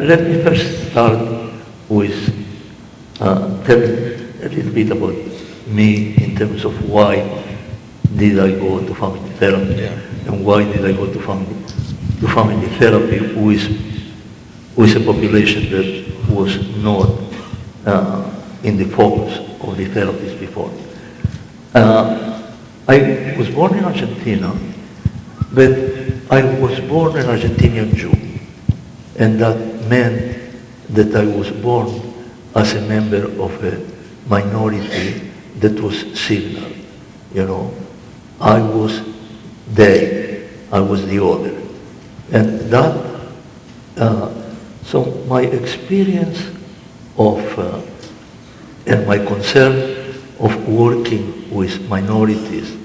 Let me first start with telling a little bit about me in terms of why did I go to family therapy, and why did I go to family therapy with a population that was not in the focus of the therapies before. I was born in Argentina, but I was born an Argentinian Jew, and that meant that I was born as a member of a minority that was signal, you know. I was they, I was the other. And that, so my experience of, and my concern of working with minorities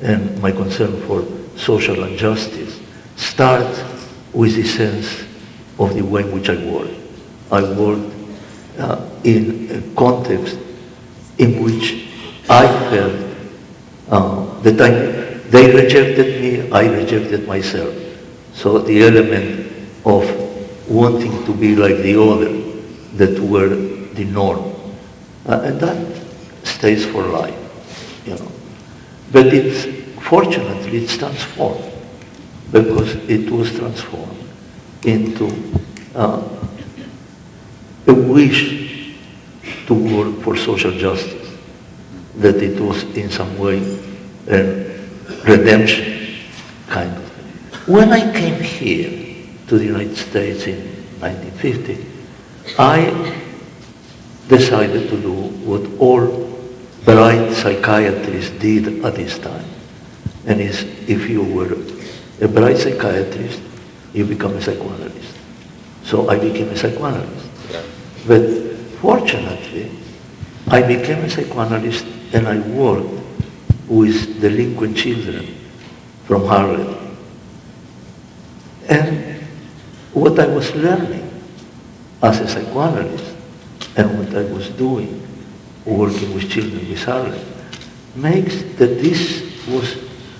and my concern for social injustice starts with the sense of the way in which I work. I worked in a context in which I felt that they rejected me, I rejected myself. So the element of wanting to be like the other that were the norm. And that stays for life, you know. But fortunately, it's transformed, because it was transformed into a wish to work for social justice, that it was in some way a redemption kind of thing. When I came here to the United States in 1950, I decided to do what all bright psychiatrists did at this time. And is, if you were a bright psychiatrist, you become a psychoanalyst. So I became a psychoanalyst. But fortunately, I became a psychoanalyst and I worked with delinquent children from Harlem. And what I was learning as a psychoanalyst and what I was doing, working with children with Harlem, makes that this was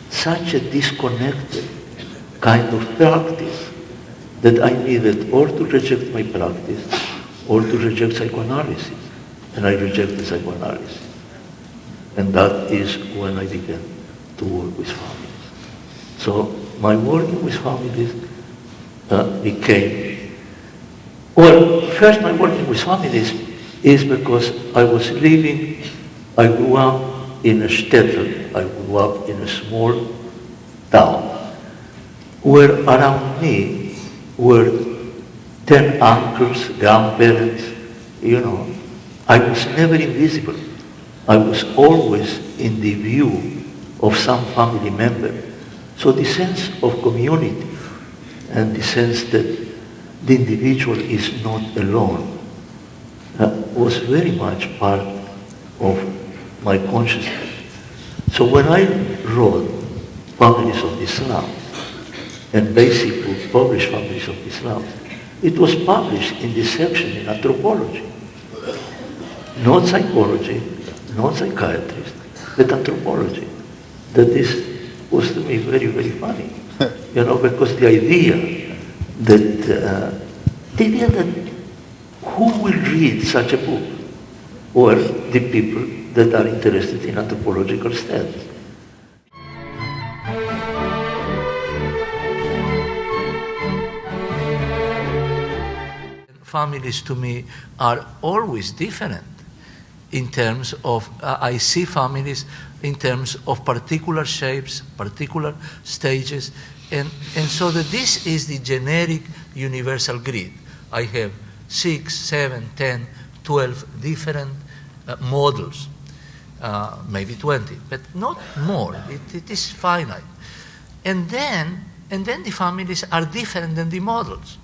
such a disconnected kind of practice that I needed or to reject my practice or to reject psychoanalysis. And I rejected psychoanalysis. And that is when I began to work with families. So my working with families became, well, first my working with families is because I grew up in a shtetl, I grew up in a small town, where around me were 10 uncles, grandparents, you know. I was never invisible. I was always in the view of some family member. So the sense of community and the sense that the individual is not alone was very much part of my consciousness. So when I wrote Families of the Slums, and basically published Families of the Slums, it was published in the section in anthropology. Not psychology, not psychiatrist, but anthropology. That this was to me very, very funny. You know, because the idea that who will read such a book? Or the people that are interested in anthropological studies. Families to me are always different in terms of, I see families in terms of particular shapes, particular stages, and so that this is the generic universal grid. I have 6, 7, 10, 12 different models, maybe 20, but not more. It is finite. And then the families are different than the models.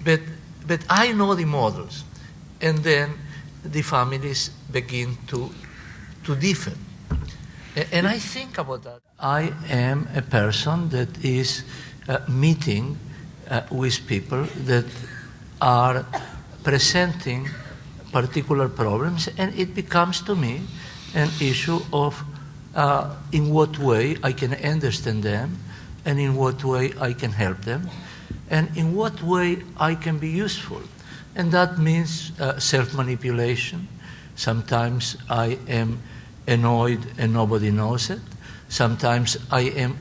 But I know the models, and then the families begin to differ. And I think about that. I am a person that is meeting with people that are presenting particular problems, and it becomes to me an issue of in what way I can understand them and in what way I can help them. and in what way I can be useful. And that means self-manipulation. Sometimes I am annoyed and nobody knows it. Sometimes I am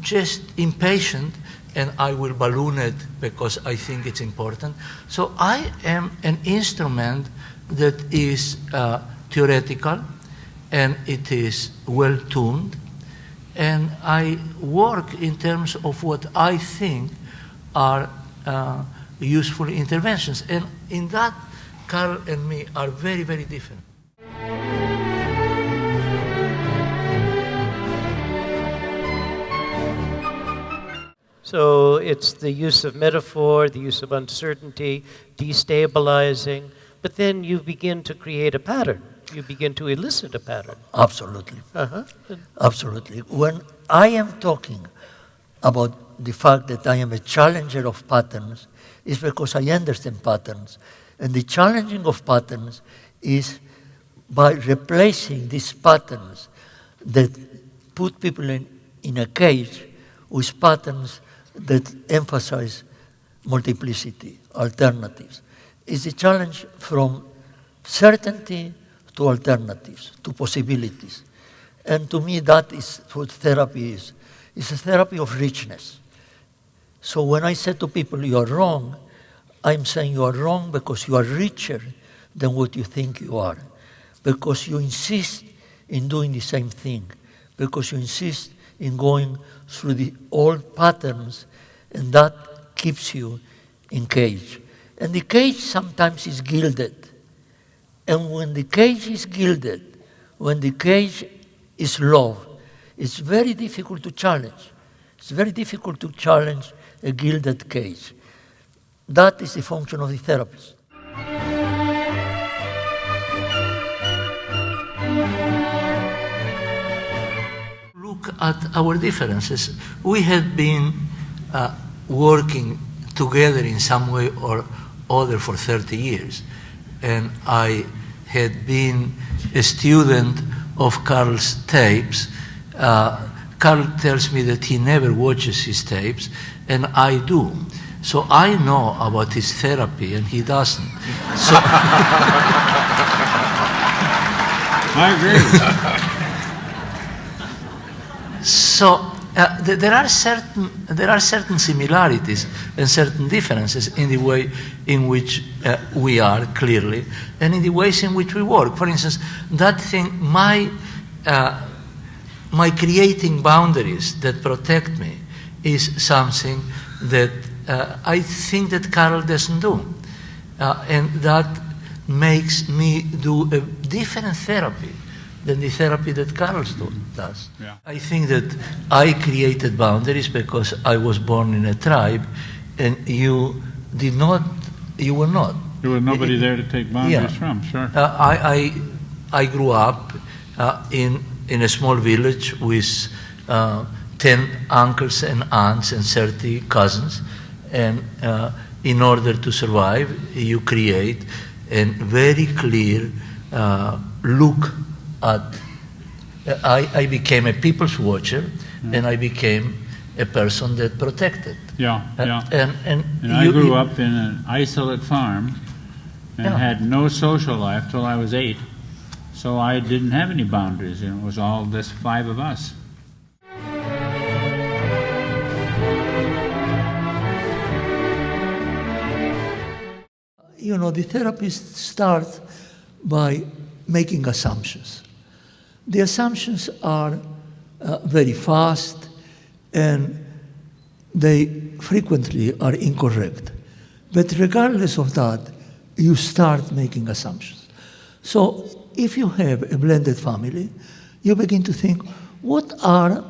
just impatient and I will balloon it because I think it's important. So I am an instrument that is theoretical and it is well-tuned, and I work in terms of what I think are useful interventions. And in that, Carl and me are very, very different. So it's the use of metaphor, the use of uncertainty, destabilizing, but then you begin to create a pattern. You begin to elicit a pattern. Absolutely. Absolutely. When I am talking about the fact that I am a challenger of patterns, it's because I understand patterns. And the challenging of patterns is by replacing these patterns that put people in a cage with patterns that emphasize multiplicity, alternatives. It's a challenge from certainty to alternatives, to possibilities. And to me, that is what therapy is. It's a therapy of richness. So when I say to people, you are wrong, I'm saying you are wrong because you are richer than what you think you are. Because you insist in doing the same thing. Because you insist in going through the old patterns, and that keeps you in cage. And the cage sometimes is gilded. And when the cage is gilded, when the cage is love, it's very difficult to challenge. It's very difficult to challenge a gilded cage. That is the function of the therapist. Look at our differences. We have been working together in some way or other for 30 years. And I had been a student of Carl's tapes. Carl tells me that he never watches his tapes, and I do. So I know about his therapy, and he doesn't. So I agree. So there are certain similarities and certain differences in the way in which we are, clearly, and in the ways in which we work. For instance, that thing, my creating boundaries that protect me is something that I think that Carl doesn't do. And that makes me do a different therapy than the therapy that Carl does. Yeah. I think that I created boundaries because I was born in a tribe, and you were not. There was nobody there to take boundaries from, sure. I grew up in a small village with 10 uncles and aunts and 30 cousins, and in order to survive, you create a very clear look at. I became a people's watcher, and I became a person that protected. Yeah. And I grew up in an isolate farm and had no social life till I was 8. So I didn't have any boundaries, and it was all just 5 of us. You know, the therapist starts by making assumptions. The assumptions are very fast, and they frequently are incorrect. But regardless of that, you start making assumptions. So if you have a blended family, you begin to think, what are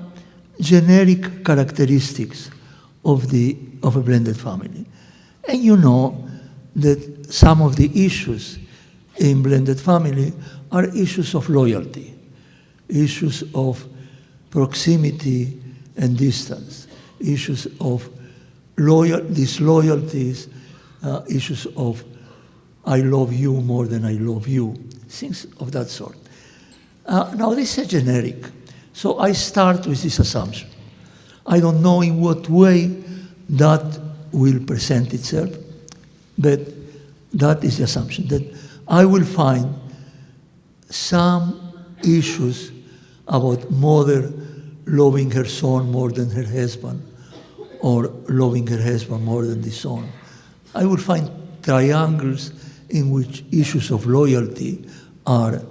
generic characteristics of a blended family? And you know that some of the issues in blended family are issues of loyalty, issues of proximity and distance, issues of disloyalties, issues of I love you more than I love you, things of that sort. Now this is generic, so I start with this assumption. I don't know in what way that will present itself, but that is the assumption, that I will find some issues about mother loving her son more than her husband, or loving her husband more than the son. I will find triangles in which issues of loyalty are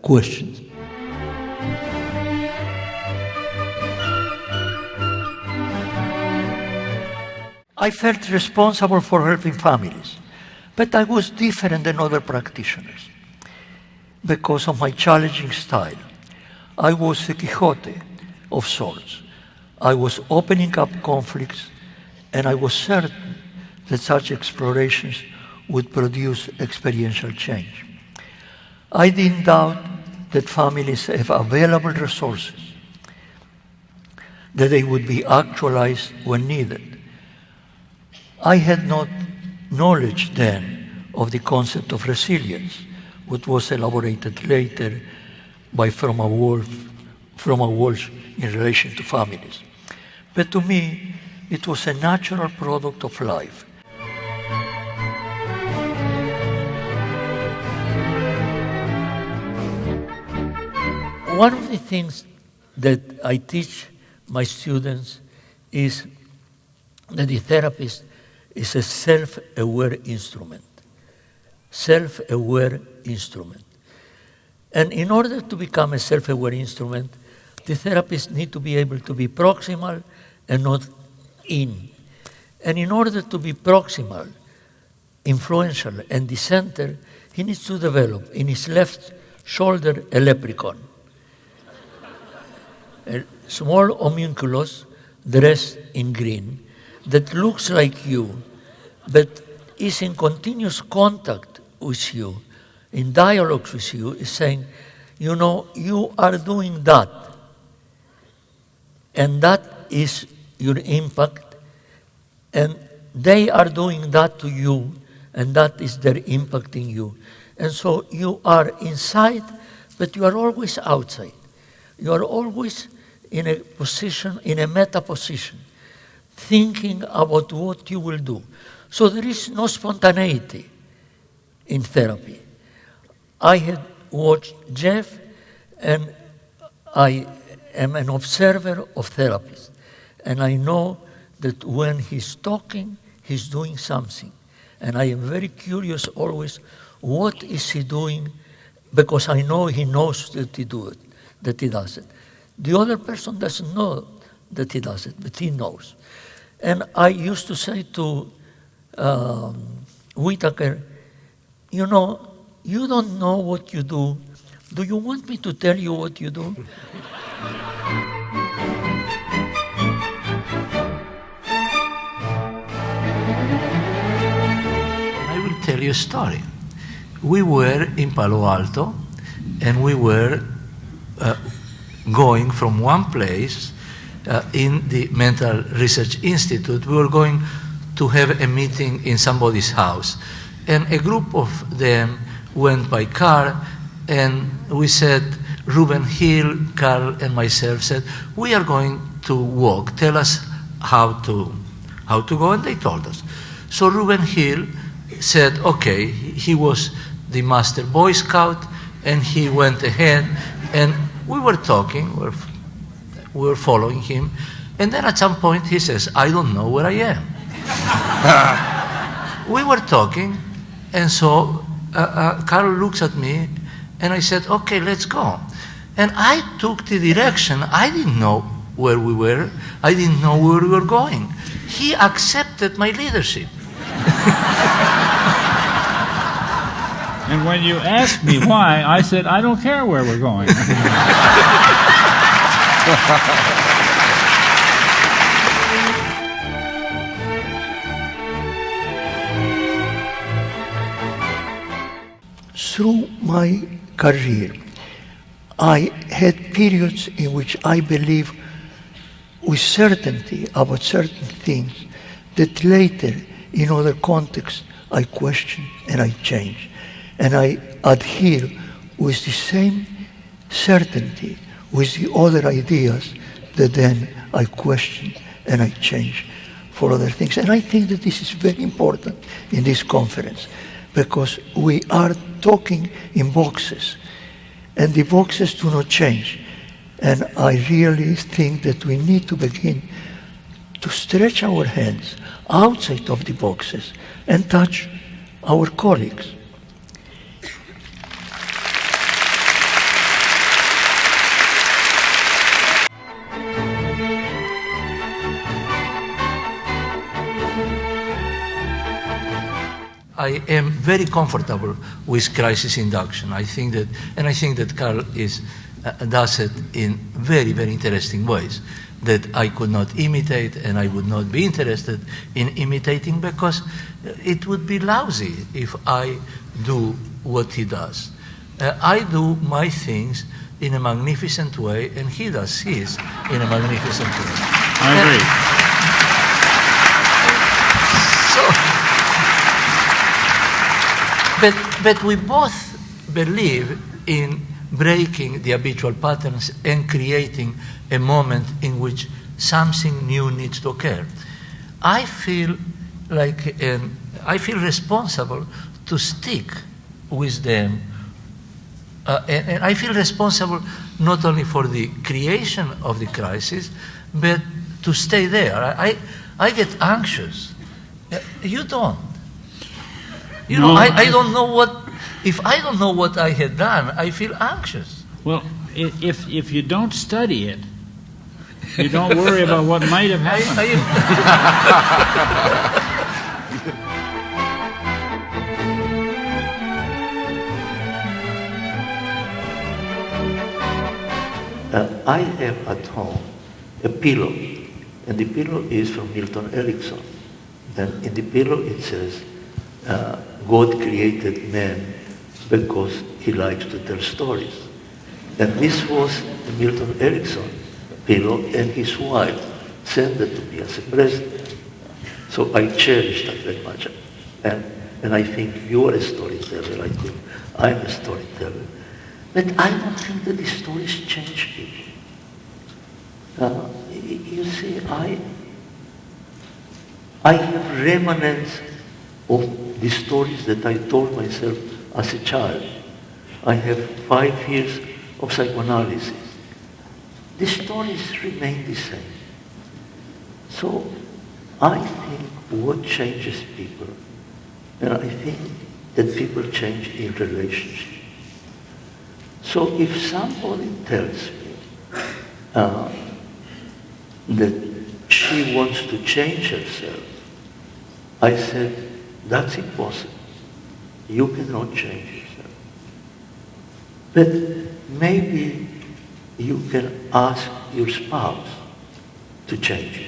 questioned. I felt responsible for helping families, but I was different than other practitioners because of my challenging style. I was a Quixote of sorts. I was opening up conflicts, and I was certain that such explorations would produce experiential change. I didn't doubt that families have available resources, that they would be actualized when needed. I had not knowledge then of the concept of resilience, which was elaborated later by Froma Walsh in relation to families. But to me, it was a natural product of life. One of the things that I teach my students is that the therapist is a self-aware instrument. Self-aware instrument. And in order to become a self-aware instrument, the therapist needs to be able to be proximal and not in. And in order to be proximal, influential, and the center, he needs to develop in his left shoulder a leprechaun. A small homunculus dressed in green that looks like you, but is in continuous contact with you, in dialogues with you, is saying, you know, you are doing that, and that is your impact, and they are doing that to you, and that is their impacting you. And so you are inside, but you are always outside. You are always in a position, in a meta position, thinking about what you will do. So there is no spontaneity in therapy. I had watched Jeff, and I am an observer of therapists. And I know that when he's talking, he's doing something. And I am very curious always, what is he doing? Because I know he knows that he does it. The other person doesn't know that he does it, but he knows. And I used to say to Whitaker, you know, you don't know what you do. Do you want me to tell you what you do? I will tell you a story. We were in Palo Alto, and we were going from one place in the Mental Research Institute. We were going to have a meeting in somebody's house. And a group of them went by car, and we said, Ruben Hill, Carl, and myself said, we are going to walk. Tell us how to go, and they told us. So Ruben Hill said, okay, he was the master Boy Scout, and he went ahead, and we were talking, we were following him, and then at some point he says, I don't know where I am. We were talking, and so Carl looks at me, and I said, okay, let's go. And I took the direction. I didn't know where we were. I didn't know where we were going. He accepted my leadership. And when you asked me why, I said, I don't care where we're going. Through my career, I had periods in which I believed with certainty about certain things that later, in other contexts, I question and I change. And I adhere with the same certainty with the other ideas that then I question and I change. for other things. And I think that this is very important in this conference, because we are talking in boxes, and the boxes do not change. And I really think that we need to begin to stretch our hands outside of the boxes and touch our colleagues. I am very comfortable with crisis induction. I think that Carl does it in very, very interesting ways that I could not imitate, and I would not be interested in imitating, because it would be lousy if I do what he does. I do my things in a magnificent way, and he does his in a magnificent way. I agree. But we both believe in breaking the habitual patterns and creating a moment in which something new needs to occur. I feel responsible to stick with them, and I feel responsible not only for the creation of the crisis, but to stay there. I get anxious. You don't. You know, I don't know if I don't know what I had done, I feel anxious. Well, if you don't study it, you don't worry about what might have happened. I have at home a pillow, and the pillow is from Milton Erickson. And in the pillow it says, God created man because he likes to tell stories. And this was the Milton Erickson pillow, and his wife sent it to me as a present. So I cherish that very much. And I think you are a storyteller, I think I'm a storyteller. But I don't think that the stories change people. You see, I have remnants of the stories that I told myself as a child. I have 5 years of psychoanalysis. The stories remain the same. So I think what changes people, and I think that people change in relationships. So if somebody tells me that she wants to change herself, I said, that's impossible. You cannot change yourself. But maybe you can ask your spouse to change you.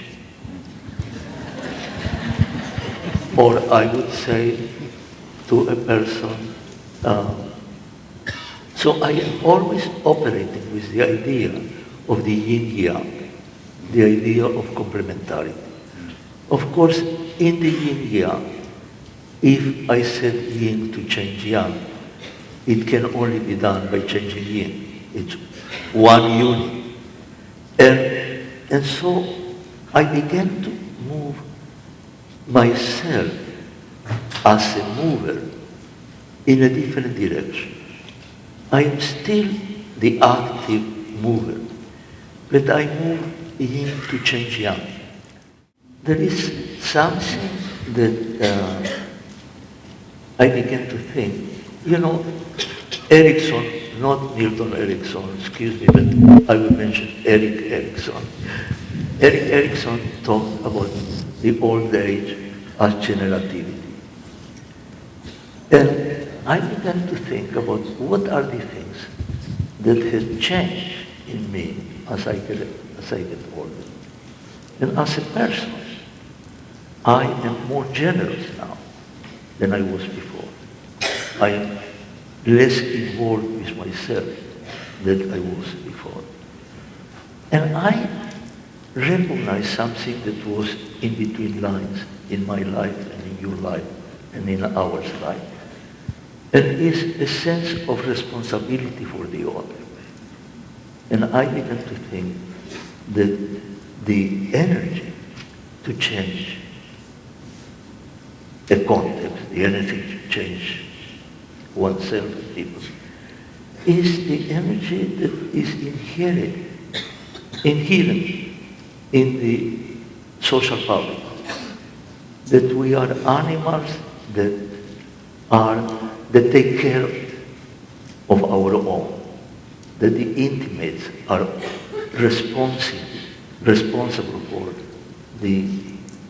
Or I would say to a person, so I am always operating with the idea of the yin-yang, the idea of complementarity. Of course, in the yin-yang, if I set yin to change yang, it can only be done by changing yin. It's one unit. And so I began to move myself as a mover in a different direction. I am still the active mover, but I move yin to change yang. There is something that I began to think. You know, Erickson, not Milton Erickson, excuse me, but I will mention Erik Erikson. Erik Erikson talked about the old age as generativity. And I began to think about what are the things that have changed in me as I get older. And as a person, I am more generous now than I was before. I am less involved with myself than I was before. And I recognize something that was in between lines in my life and in your life and in our life. And is a sense of responsibility for the other. And I began to think that the energy to change a context, the energy to change oneself and people, is the energy that is inherent in the social public. That we are animals that take care of our own. That the intimates are responsible for the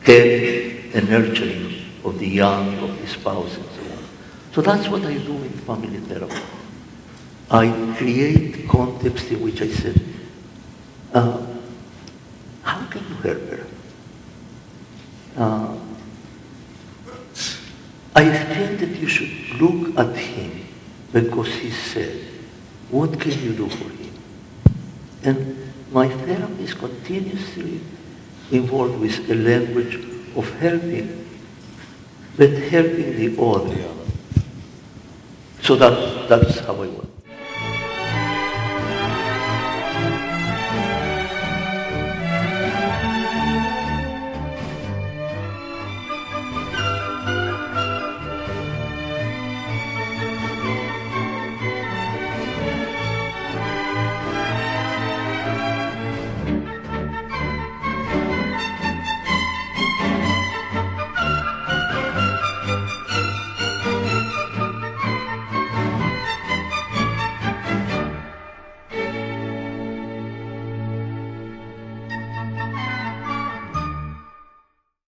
caring and nurturing of the young, of the spouse, and so on. So that's what I do in family therapy. I create context in which I said, how can you help her? I think that you should look at him because he said, what can you do for him? And my therapy is continuously involved with a language of helping, but helping the other. So that's how I work.